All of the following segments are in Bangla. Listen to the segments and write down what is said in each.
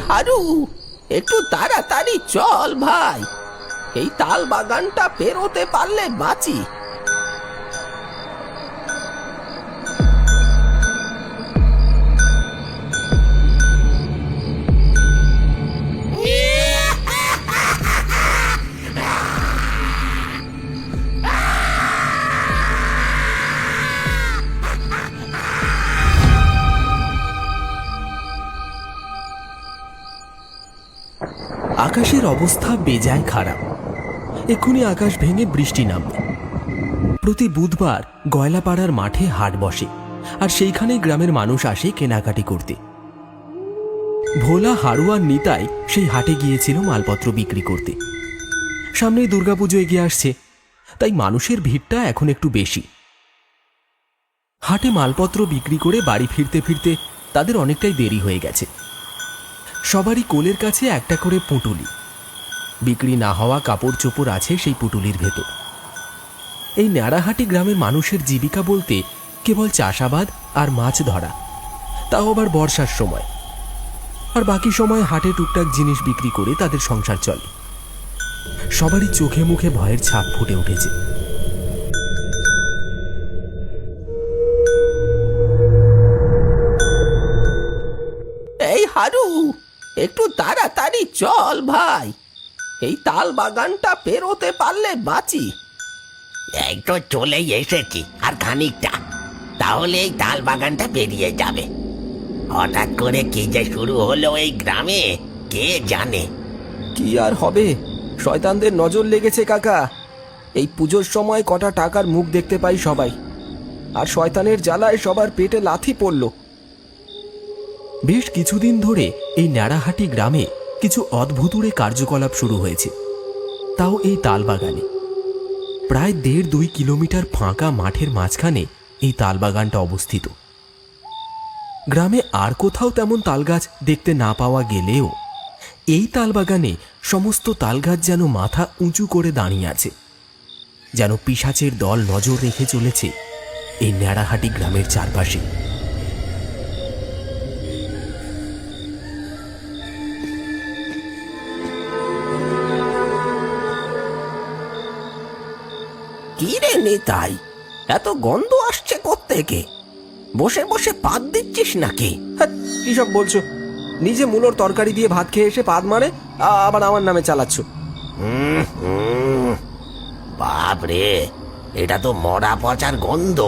হারু, একটু তাড়াতাড়ি চল ভাই, এই তাল বাগানটা পেরোতে পারলে বাঁচি। আকাশের অবস্থা বেজায় খারাপ। এক্ষুনি আকাশ ভেঙে বৃষ্টি নামবে। প্রতি বুধবার গয়লাপাড়ার মাঠে হাট বসে, আর সেইখানে গ্রামের মানুষ আসে কেনাকাটি করতে। ভোলা, হারু আর নিতাই সেই হাটে গিয়েছিল মালপত্র বিক্রি করতে। সামনেই দুর্গাপুজো এগিয়ে আসছে, তাই মানুষের ভিড়টা এখন একটু বেশি। হাটে মালপত্র বিক্রি করে বাড়ি ফিরতে ফিরতে তাদের অনেকটাই দেরি হয়ে গেছে। সবারই কোলের কাছে একটা করে পুঁটুলি, বিক্রি না হওয়া কাপড় চোপড় আছে সেই পুঁটুলির ভেতর। এই ন্যাড়াহাটি গ্রামের মানুষের জীবিকা বলতে কেবল চাষাবাদ আর মাছ ধরা, তাও আবার বর্ষার সময়। আর বাকি সময় হাটে টুকটাক জিনিস বিক্রি করে তাদের সংসার চলে। সবারই চোখে মুখে ভয়ের ছাপ ফুটে উঠেছে। এই হারু, একটু তাড়াতাড়ি চল ভাই, এই তাল বাগানটা পেরোতে পারলে বাঁচি। এই তো চলেই এসেছি, আর খানিকটা, তাহলে এই তাল বাগানটা পেরিয়ে যাবে। হঠাৎ করে কি যে শুরু হলো এই গ্রামে, কে জানে। কি আর হবে, শয়তানদের নজর লেগেছে কাকা। এই পুজোর সময় কটা টাকার মুখ দেখতে পাই সবাই, আর শয়তানের জ্বালায় সবার পেটে লাথি পড়ল। বেশ কিছুদিন ধরে এই ন্যাড়াহাটি গ্রামে কিছু অদ্ভুতুড়ে কার্যকলাপ শুরু হয়েছে, তাও এই তালবাগানে। প্রায় 1.5-2 কিলোমিটার ফাঁকা মাঠের মাঝখানে এই তালবাগানটা অবস্থিত। গ্রামে আর কোথাও তেমন তালগাছ দেখতে না পাওয়া গেলেও এই তালবাগানে সমস্ত তালগাছ যেন মাথা উঁচু করে দাঁড়িয়ে আছে, যেন পিশাচের দল নজর রেখে চলেছে এই ন্যাড়াহাটি গ্রামের চারপাশে। কি রে নিতাই, এত গন্ধ আসছে কোত্থেকে? বসে বসে পাদ দিচ্ছিস নাকি? কি সব বলছো? নিজে মূলোর তরকারি দিয়ে ভাত খেয়ে এসে পাদ মারে, আবার আমার নামে চালাচ্ছ। বাপরে, এটা তো মরা পচার গন্ধ।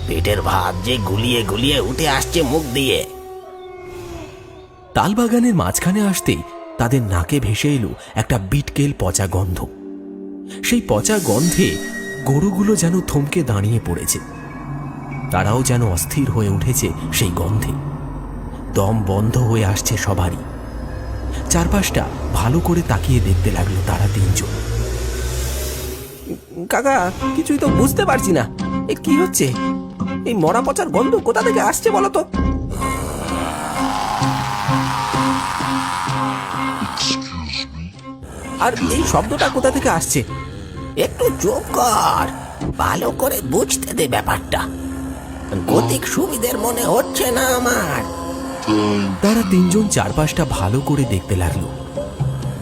পেটের ভাত যে গুলিয়ে গুলিয়ে উঠে আসছে মুখ দিয়ে। তালবাগানের মাঝখানে আসতেই তাদের নাকে ভেসে এলো একটা বিটকেল পচা গন্ধ। সেই পচা গন্ধে গরুগুলো যেন থমকে দাঁড়িয়ে পড়েছে। তারাও যেন অস্থির হয়ে উঠেছে সেই গন্ধে। দম বন্ধ হয়ে আসছে সবারই। চারপাশটা ভালো করে তাকিয়ে দেখতে লাগলো তারা তিনজন। কাকা, কিছুই তো বুঝতে পারছি না, এ কি হচ্ছে? এই মরা পচার গন্ধ কোথা থেকে আসছে বলো তো? আর এই শব্দটা কোথা থেকে আসছে? একটু চুপ কর, ভালো করে বুঝতে দে ব্যাপারটা। গতিক সুবিধের মনে হচ্ছে না আমার। তারা তিনজন চারপাশটা ভালো করে দেখতে লাগলো।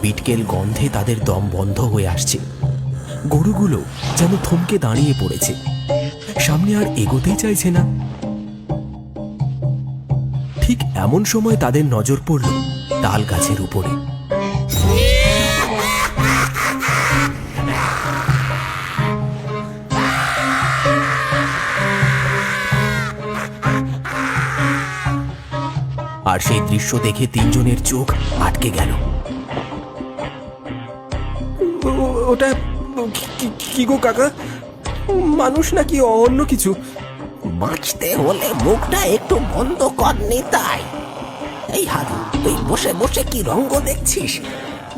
বিটকেল গন্ধে তাদের দম বন্ধ হয়ে আসছে। গরুগুলো যেন থমকে দাঁড়িয়ে পড়েছে, সামনে আর এগোতেই চাইছে না। ঠিক এমন সময় তাদের নজর পড়ল তাল গাছের উপরে। আর সেই দৃশ্য দেখে তিনজনের চোখ আটকে গেল। ওটা কি গো কাকা? মানুষ নাকি অন্য কিছু? বাঁচতে হলে মুখটা একটু বন্ধ কর নিতাই। এই হারু, তুই বসে বসে কি রঙ্গ দেখছিস?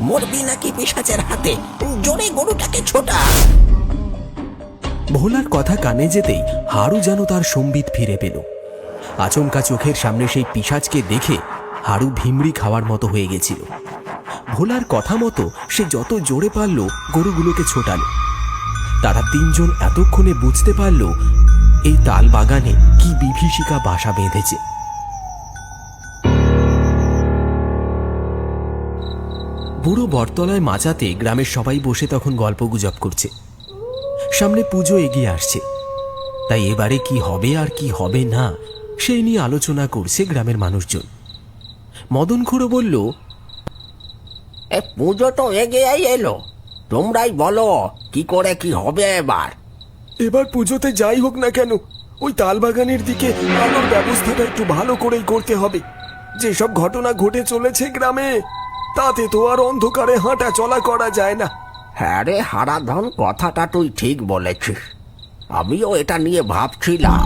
মরবি নাকি পিশাচের হাতে? জোরে গরুটাকে ছোটা। ভোলার কথা কানে যেতেই হারু যেন তার সম্বিত ফিরে পেল। আচমকা চোখের সামনে সেই পিশাচকে দেখে হারু ভিমড়ি খাওয়ার মতো হয়ে গেছিল। ভোলার কথা মতো সে যত জোরে পারল গরুগুলোকে ছোটাল। তারা তিনজন এতক্ষণে বুঝতে পারল এই তাল বাগানে কি বিভীষিকা বাসা বেঁধেছে। বুড়ো বটতলায় মাচাতে গ্রামের সবাই বসে তখন গল্পগুজব করছে। সামনে পুজো এগিয়ে আসছে, তাই এবারে কি হবে আর কি হবে না সেই নিয়ে আলোচনা করছে গ্রামের মানুষজন। মদন খুড়ো বলল, এ পুজো তো এগিয়েই এলো, তোমরাই বলো কি করে কি হবে এবার। এবার পুজোতে যাই হোক না কেন, ওই তালবাগানের দিকে আলোর ব্যবস্থাটা একটু ভালো করেই করতে হবে। যেসব ঘটনা ঘটে চলেছে গ্রামে, তাতে তো আর অন্ধকারে হাঁটা চলা করা যায় না। হ্যাঁ রে হারাধন, কথাটা তুই ঠিক বলেছিস। আমিও এটা নিয়ে ভাবছিলাম,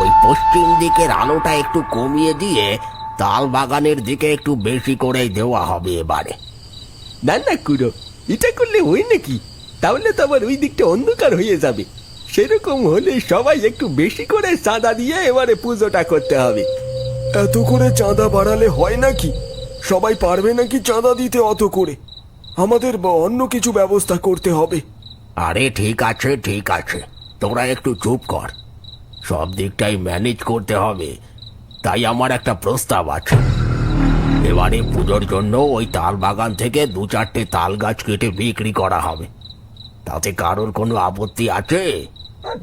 ওই পশ্চিম দিকের আলোটা একটু কমিয়ে দিয়ে তাল বাগানের দিকে একটু বেশি করেই দেওয়া হবে এবারে। না না কুড়ো, এটা করলে হয় নাকি? তাহলে তো আবার ওই দিকটা অন্ধকার হয়ে যাবে। সেরকম হলে সবাই একটু বেশি করে চাঁদা দিয়ে এবারে পুজোটা করতে হবে। এত করে চাঁদা বাড়ালে হয় নাকি? সবাই পারবে নাকি চাঁদা দিতে অত করে? আমাদের অন্য কিছু ব্যবস্থা করতে হবে। আরে ঠিক আছে ঠিক আছে, তোরা একটু চুপ কর। সব দিকটাই ম্যানেজ করতে হবে। তাই আমার একটা প্রস্তাব আছে। এবারে পুজোর জন্য ওই তাল বাগান থেকে 2-4টে তাল গাছ কেটে বিক্রি করা হবে। তাতে কারোর কোনো আপত্তি আছে?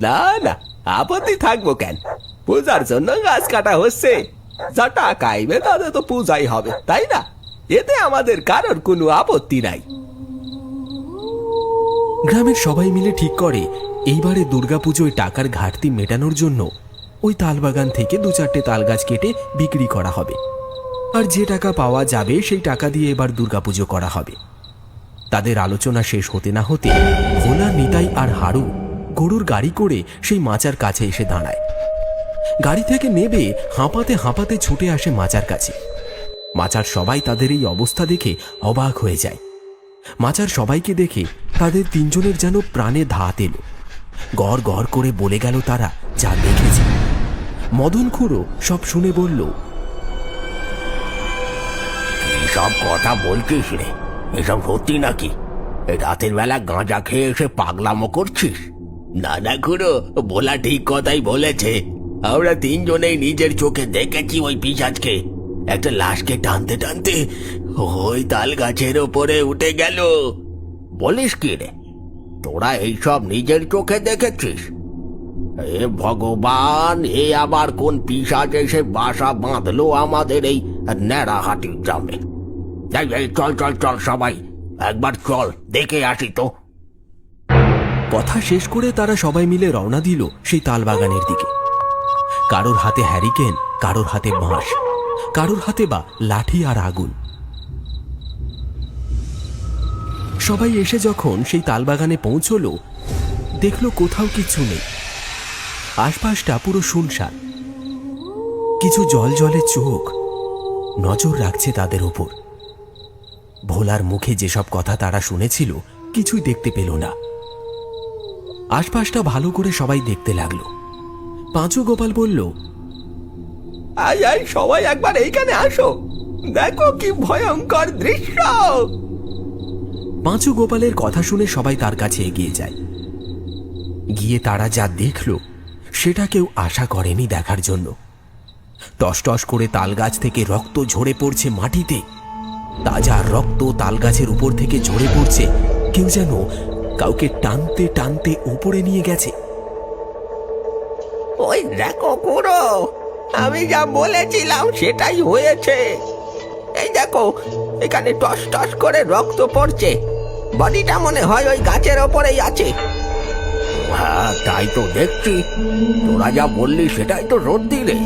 না না, আপত্তি থাকবো কেন? পূজার জন্য গাছ কাটা হচ্ছে, যা টাকা আইবে তাতে তো পূজাই হবে, তাই না? এতে আমাদের কারোর কোনো আপত্তি নাই। গ্রামের সবাই মিলে ঠিক করে এইবারে দুর্গাপুজোয় টাকার ঘাটতি মেটানোর জন্য ওই তালবাগান থেকে 2-4টে তাল গাছ কেটে বিক্রি করা হবে। আর যে টাকা পাওয়া যাবে সেই টাকা দিয়ে এবার দুর্গাপুজো করা হবে। তাদের আলোচনা শেষ হতে না হতে ভোলা, নিতাই আর হারু গরুর গাড়ি করে সেই মাচার কাছে এসে দাঁড়ায়। গাড়ি থেকে নেবে হাঁপাতে হাঁপাতে ছুটে আসে মাচার কাছে। মাচার সবাই তাদের এই অবস্থা দেখে অবাক হয়ে যায়। মাচার সবাইকে দেখে তাদের তিনজনের যেন প্রাণে ধাত এলো। গড় গড় করে বলে গেল তারা যা দেখেছে। মদন খুড়ো সব শুনে বলল, সব কথা বলছিস রে? এসব সত্যি নাকি? এই রাতের বেলা গাঁজা খেয়ে এসে পাগলামো করছিস? না না খুড়ো, বলা ঠিক কথাই বলেছে। আমরা তিনজনেই নিজের চোখে দেখেছি ওই পিশাচকে একটা লাশকে টানতে টানতে ওই তাল গাছের ওপরে উঠে গেল। বলিস কি রে, তোরা এইসব নিজের চোখে দেখেছিস? এ ভগবান, এ আবার কোন পিশাচ এসে বাসা বাঁধলো আমাদের এই নেড়াহাটির গ্রামে? চল চল চল সবাই, একবার চল দেখে আসি তো। কথা শেষ করে তারা সবাই মিলে রওনা দিল সেই তালবাগানের দিকে। কারোর হাতে হ্যারিকেন, কারোর হাতে বাঁশ, কারোর হাতে বা লাঠি আর আগুন। সবাই এসে যখন সেই তালবাগানে পৌঁছলো, দেখলো কোথাও কিছু নেই। আশপাশটা পুরো শুনশান। কিছু জল জলে চোখ নজর রাখছে তাদের উপর। ভোলার মুখে যেসব কথা তারা শুনেছিল কিছুই দেখতে পেল না। আশপাশটা ভালো করে সবাই দেখতে লাগলো। পাঁচু গোপাল বলল, আই আই সবাই একবার এইখানে আসো, দেখো কি ভয়ঙ্কর দৃশ্য। পাঁচু গোপালের কথা শুনে সবাই তার কাছে এগিয়ে যায়। গিয়ে তারা যা দেখল সেটা কেউ আশা করেনি দেখার জন্য। টস করে তালগাছ থেকে রক্ত ঝরে পড়ছে মাটিতে। তাজা রক্ত তালগাছের উপর থেকে ঝরে পড়ছে। কেউ যেন কাউকে টানতে টানতে উপরে নিয়ে গেছে। ওই দেখো খুড়ো, আমি যা বলেছিলাম সেটাই হয়েছে। এই দেখো, এখানে টস টস করে রক্ত পড়ছে। বডিটা মনে হয় ওই গাছের ওপরেই আছে। হ্যাঁ তাই তো দেখছি, তোরা যা বললি সেটাই তো সত্যি রে।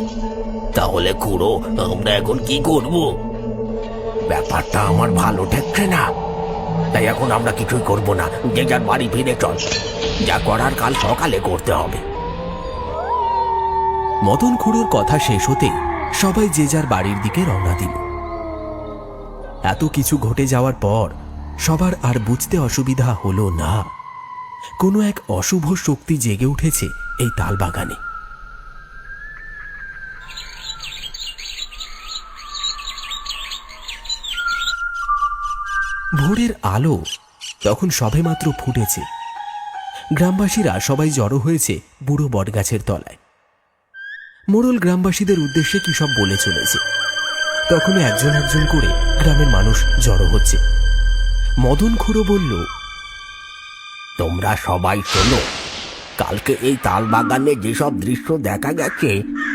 তাহলে খুড়ো, আমরা এখন কি করব? ব্যাপারটা আমার ভালো ঠেকছে না। তাই এখন আমরা কিছুই করব না, যে যার বাড়ি ফিরে চল। যা করার কাল সকালে করতে হবে। মদন খুড়োর কথা শেষ হতে সবাই যে যার বাড়ির দিকে রওনা দিল। এত কিছু ঘটে যাওয়ার পর সবার আর বুঝতে অসুবিধা হলো না, কোনো এক অশুভ শক্তি জেগে উঠেছে এই তালবাগানে। ভোরের আলো তখন সবেমাত্র ফুটেছে। গ্রামবাসীরা সবাই জড়ো হয়েছে বুড়ো বটগাছের তলায়। মোড়ল গ্রামবাসীদের উদ্দেশ্যে কি সব বলে চলেছে। তখন একজন একজন করে গ্রামের মানুষ জড়ো হচ্ছে। মদন খুড়ো বলল, তোমরা সবাই শোনো, কালকে এই তাল বাগানে যেসব দৃশ্য দেখা গেছে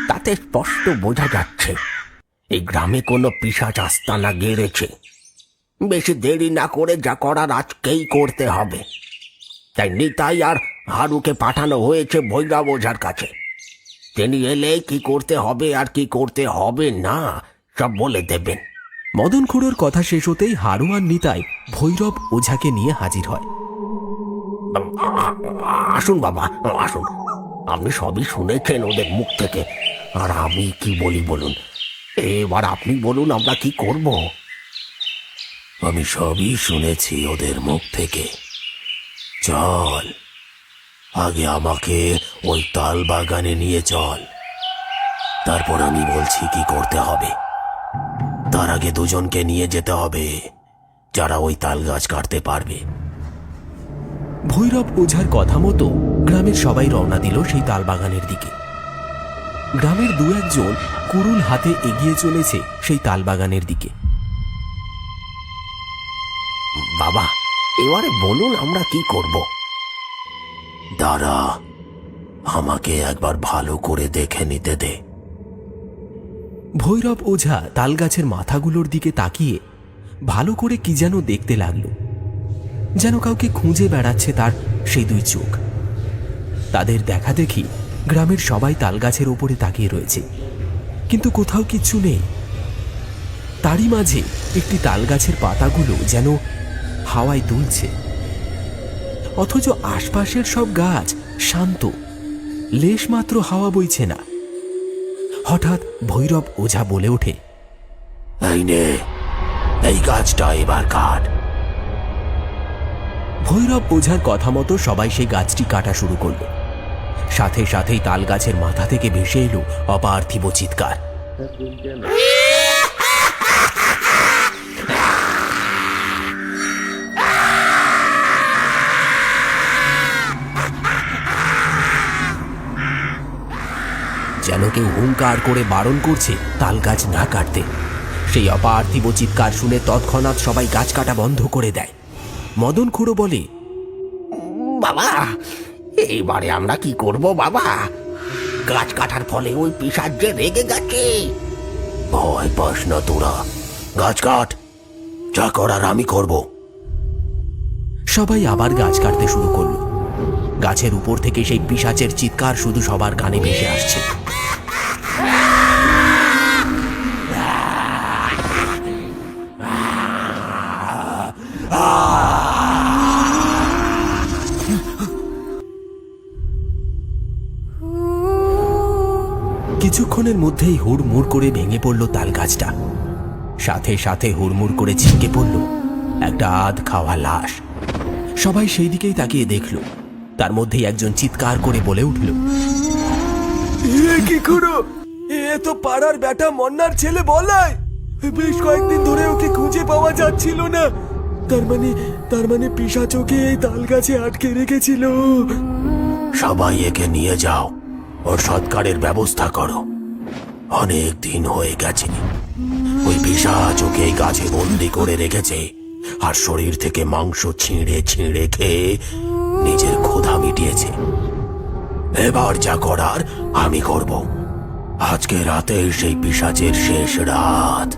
তাতে স্পষ্ট বোঝা যাচ্ছে এই গ্রামে কোনো পিশাচ আস্তানা গেড়েছে। বেশি দেরি না করে যা করার আজকেই করতে হবে। তাই নিতাই আর হারুকে পাঠানো হয়েছে ভৈরব ওঝার কাছে। তিনি এলে কি করতে হবে আর কি করতে হবে না সব বলে দেবেন। মদন খুড়োর কথা শেষ হতেই হারু আর নিতাই ভৈরব ওঝাকে নিয়ে হাজির হয়। আসুন বাবা, আসুন। আপনি সবই শুনেছেন ওদের মুখ থেকে, আর আমি কি বলি বলুন? এবার আপনি বলুন আমরা কি করব। আমি সবই শুনেছি ওদের মুখ থেকে। চল, আগে আমাকে ওই তাল বাগানে নিয়ে চল, তারপর আমি বলছি কি করতে হবে। তার আগে দুজনকে নিয়ে যেতে হবে যারা ওই তাল গাছ কাটতে পারবে। ভৈরব ওঝার কথা মতো গ্রামের সবাই রওনা দিল সেই তাল বাগানের দিকে। গ্রামের দু একজন কুড়ুল হাতে এগিয়ে চলেছে সেই তাল বাগানের দিকে। বাবা, এবারে বলুন আমরা কি করব। দাঁড়া, আমাকে একবার ভালো করে দেখে নিতে দে। ভৈরব ওঝা তাল গাছের মাথাগুলোর দিকে তাকিয়ে ভালো করে কি যেন দেখতে লাগলো, যেন কাউকে খুঁজে বেড়াচ্ছে তার সেই দুই চোখ। তাদের দেখা দেখি গ্রামের সবাই তাল গাছের ওপরে তাকিয়ে রয়েছে, কিন্তু কোথাও কিচ্ছু নেই। তারই মাঝে একটি তাল গাছের পাতাগুলো যেন হাওয়ায় দুলছে, অথচ আশপাশের সব গাছ শান্ত, লেশমাত্র হাওয়া বইছে না। হঠাৎ ভৈরব ওঝা বলে ওঠে, এই নে, এই গাছটা এবার কাট। ভৈরব ওঝার কথা মতো সবাই সেই গাছটি কাটা শুরু করল। সাথে সাথেই তাল গাছের মাথা থেকে ভেসে এলো অপার্থিব চিৎকার। যেন কেউ হুঙ্কার করে বারণ করছে তাল গাছ না কাটতে। সেই অপার্থিব চিৎকার শুনে তৎক্ষণাৎ সবাই গাছ কাটা বন্ধ করে দেয়। মদন খুড়ো বলে, বাবা, এইবারে আমরা কি করব বাবা? গাছ কাটার ফলে ওই পিশাচ যে রেগে গেছে। ভয় পাস না তোরা, গাছ কাট, যা করার আমি করব। সবাই আবার গাছ কাটতে শুরু করলো। গাছের উপর থেকে সেই পিশাচের চিৎকার শুধু সবার কানে ভেসে আসছে। কিছুক্ষণের মধ্যেই হুড়মুড় করে ভেঙে পড়ল তাল গাছটা। সাথে সাথে হুড়মুড় করে ছিটকে পড়ল একটা আধ খাওয়া লাশ। সবাই সেই দিকেই তাকিয়ে দেখল। তার মধ্যেই একজন চিৎকার করে বলে উঠল, কি করো? এ তো পাড়ার বেটা মন্নার ছেলে বলাই। বেশ কয়েকদিন ধরে ওকে খুঁজে পাওয়া যাচ্ছিল না। তার মানে পিশাচ ওকে এই তাল গাছে আটকে রেখেছিল। সবাই একে নিয়ে যাও, ওর সৎকারের ব্যবস্থা করো। অনেক দিন হয়ে গেছে ওই পিশাচ ওকে এই গাছে বন্দি করে রেখেছে, আর শরীর থেকে মাংস ছিঁড়ে ছিঁড়ে খেয়ে নিজের ক্ষুধা মিটিয়েছে। এবার যা করার আমি করব। আজকে রাতে সেই পিশাচের শেষ রাত।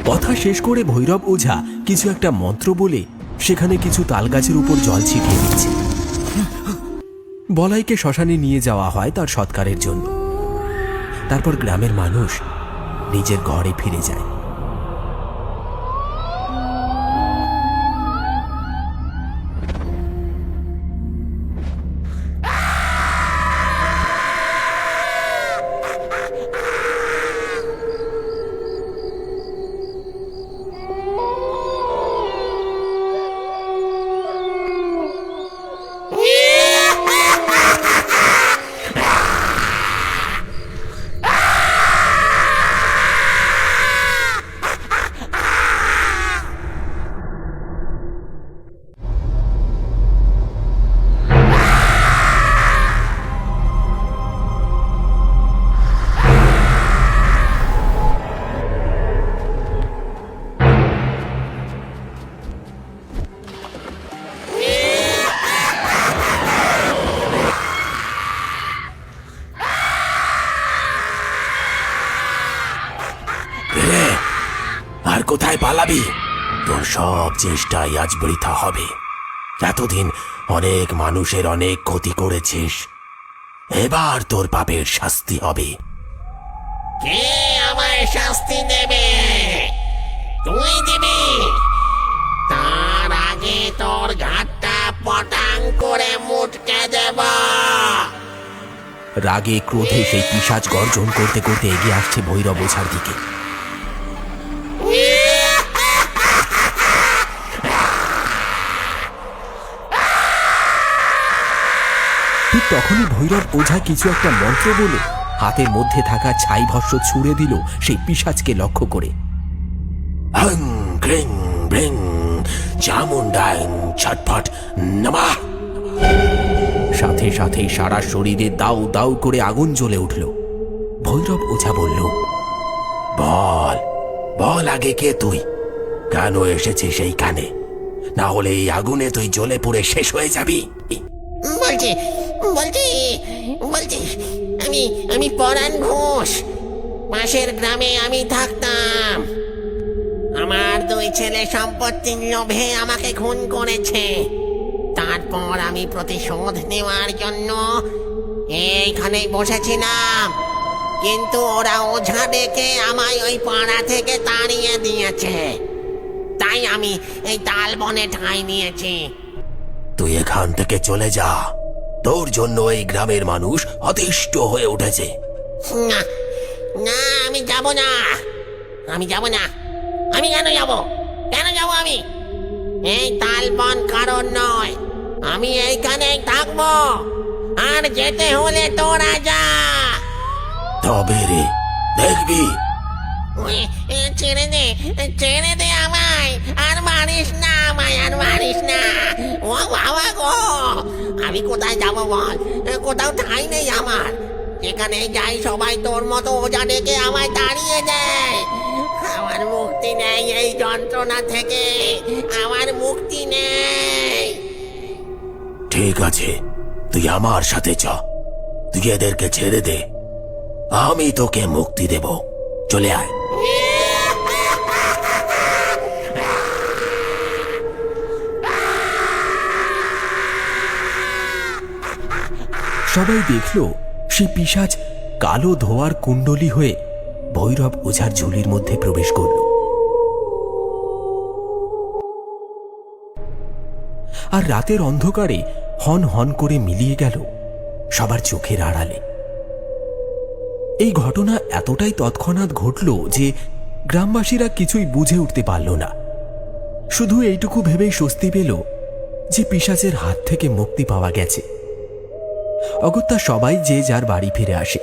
কথা শেষ করে ভৈরব ওঝা কিছু একটা মন্ত্র বলে সেখানে কিছু তাল গাছের উপর জল ছিটিয়ে দিচ্ছে। বলাইকে শ্মশানে নিয়ে যাওয়া হয় তার সৎকারের জন্য। তারপর গ্রামের মানুষ নিজের ঘরে ফিরে যায়। পালাবি? তোর সব চেষ্টাই আজ বৃথা হবে। এতদিন অনেক মানুষের অনেক ক্ষতি করেছিস, এবার তোর পাপের শাস্তি হবে। কে আমায় শাস্তি দেবে? তুই দিবি? তার আগে তোর ঘাটটা পটাং করে মুটকে দেব। রাগে ক্রোধে সেই পিশাচ গর্জন করতে করতে এগিয়ে আসছে ভৈরব ওঝার দিকে। ঠিক তখনই ভৈরব ওঝা কিছু একটা মন্ত্র বলে হাতের মধ্যে থাকা ছাই ভস্ম ছুঁড়ে দিল সেই পিশাচকে লক্ষ্য করে। হং ক্রিং ব্রিং চামুন্ডাই ছটফট নমঃ। সাথে সাথে সারা শরীরে দাউ দাউ করে আগুন জ্বলে উঠল। ভৈরব ওঝা বলল, বল বল আগে কে তুই? কেন এসেছিস এইখানে? না হলে এই আগুনে তুই জ্বলে পুড়ে শেষ হয়ে যাবি। বলছি বলছি বলছি আমি পরাণ ঘোষ। পাশের গ্রামে আমি থাকতাম। আমার দুই ছেলে সম্পত্তির লোভে আমাকে খুন করেছে। তারপর আমি প্রতিশোধ নেওয়ার জন্য এইখানেই বসেছিলাম, কিন্তু ওরা ওঝা ডেকে আমায় ওই পাড়া থেকে তাড়িয়ে দিয়েছে। তাই আমি এই তালবনে ঠাঁই নিয়েছি। তুই এখান থেকে চলে যা, তোর জন্য এই গ্রামের মানুষ অতিষ্ঠ হয়ে উঠেছে। না না, আমি যাব না, আমি যাব না। আমি কেন যাব? কেন যাব আমি? এই তালবন কারণ নয়, আমি এইখানেই থাকবো। আর যেতে হলে তোরা যা। তবে রে দেখবি। ছেড়ে দে আমায়। আর মারিস না আমায়, আর মারিস না। ও বাবা গো, আমি কোথায় যাব বল? কোথাও ঠাঁই নেই আমার। যেখানে যাই সবাই তোর মতো ওঝা ডেকে আমায় তাড়িয়ে দেয়। আমার মুক্তি নেই এই যন্ত্রণা থেকে, আমার মুক্তি নেই। ঠিক আছে, তুই আমার সাথে চ। তুই এদেরকে ছেড়ে দে, আমি তোকে মুক্তি দেব। চলে আয়। সবাই দেখল সেই পিশাচ কালো ধোয়ার কুণ্ডলী হয়ে ভৈরব ওঝার ঝুলির মধ্যে প্রবেশ করল। আর রাতের অন্ধকারে হন হন করে মিলিয়ে গেল সবার চোখের আড়ালে। এই ঘটনা এতটাই তৎক্ষণাৎ ঘটল যে গ্রামবাসীরা কিছুই বুঝে উঠতে পারল না। শুধু এইটুকু ভেবেই স্বস্তি পেল যে পিশাচের হাত থেকে মুক্তি পাওয়া গেছে। অগত্যা সবাই যে যার বাড়ি ফিরে আসে।